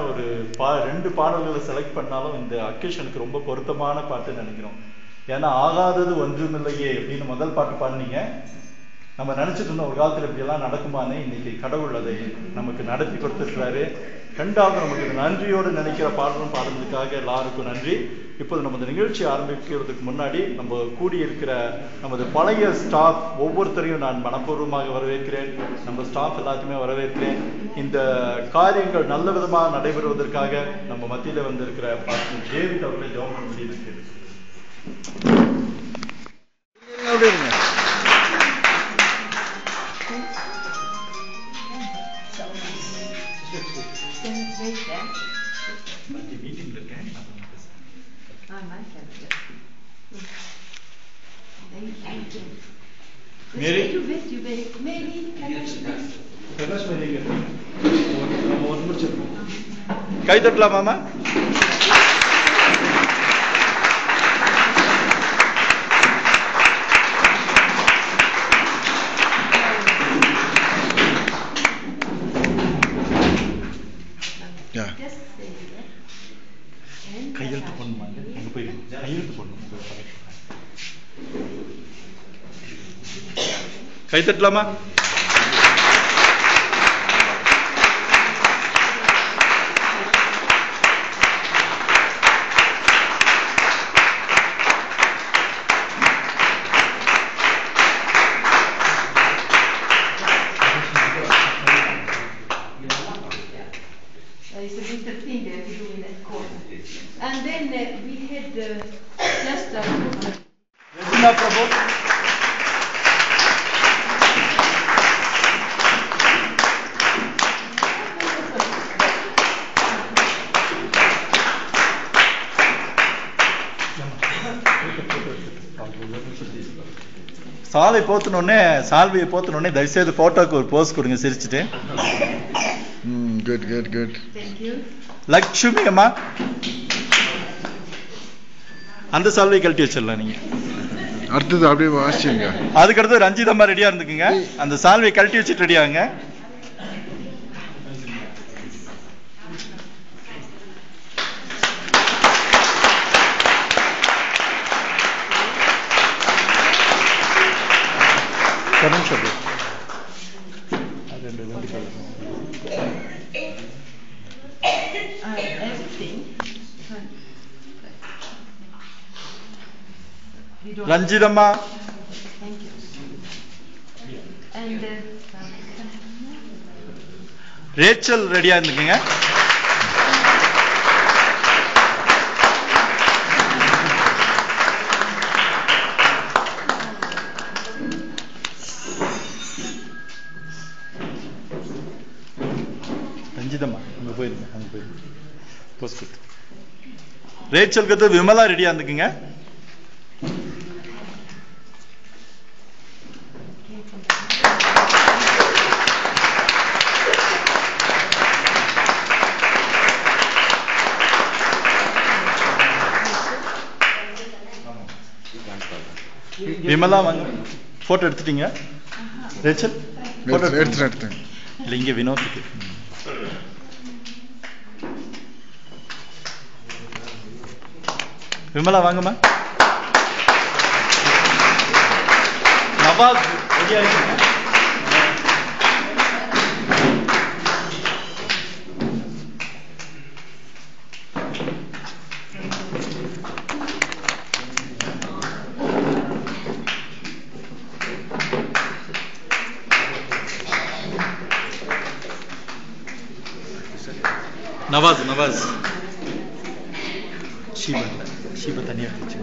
ஒரு ரெண்டு பாடல்களை செலக்ட் பண்ணாலும் இந்த அக்கேஷனுக்கு ரொம்ப பொருத்தமான பாட்டுன்னு நினைக்கிறோம். ஏன்னா ஆகாதது ஒன்றுமில்லையே அப்படின்னு முதல் பாட்டு பாடினீங்க. நம்ம நினைச்சிட்டு இருந்தோம் ஒரு காலத்துல இப்படி எல்லாம் நடக்குமான்னு. இன்னைக்கு கடவுள் அதை நமக்கு நடத்தி கொடுத்துருக்கிறாரு. ரெண்டாவது நமக்கு நன்றியோடு நினைக்கிற பாடலும் பாடுறதுக்காக எல்லாருக்கும் நன்றி. இப்போது நமது நிகழ்ச்சி ஆரம்பிக்கிறதுக்கு முன்னாடி நம்ம கூடியிருக்கிற நமது பழைய ஸ்டாஃப் ஒவ்வொருத்தரையும் நான் மனப்பூர்வமாக வரவேற்கிறேன். நம்ம ஸ்டாஃப் எல்லாத்தையுமே வரவேற்கிறேன். இந்த காரியங்கள் நல்ல விதமாக நடைபெறுவதற்காக நம்ம மத்தியில வந்திருக்கிற பாஸ்டர் டேவிட் அவர்களை ஜெபம் பண்ண முடியும். கை தட்டலாமா? கையெழுத்து பண்ணுவாங்க. அங்க போய் கையெழுத்து பண்ணணும். கை தட்டலாமா? And then we had just Regina Prabhu. சாலை போத்துனோடனே சால்வியை போத்துனோடனே தயவுசெய்து போட்டோக்கு ஒரு போஸ் கொடுங்க சிரிச்சுட்டு. Good good good. thank you. Lakshmi அம்மா அந்த சால்வை கழட்டி வச்சிடலாம் நீங்க. அடுத்தது அப்படியே வாசிங்க. அதுக்கடுத்து ரஞ்சிதம்மா ரெடியா இருந்துக்குங்க. அந்த சால்வை கழட்டி வச்சுட்டு ரெடியாங்க. ரஞ்சிதம்மா ரேச்சல் ரெடியா இருந்துக்குங்க. ரஞ்சிதம்மா அங்க போயிருங்க. அங்க போயிருங்க. போஸ்ட் ரேச்சலுக்கு விமலா ரெடியா இருந்துக்குங்க. விமலா வாங்க. போட்டோ எடுத்துட்டீங்க? ரேச்சல் போட்டோ எடுத்து இல்ல இங்க வினோத்துக்கு. விமலா வாங்கம்மா. நவாஸ் ரெடியா இருக்கீங்க? நவாஸ் நவாஸ் ஷீபா தனியாக வச்சு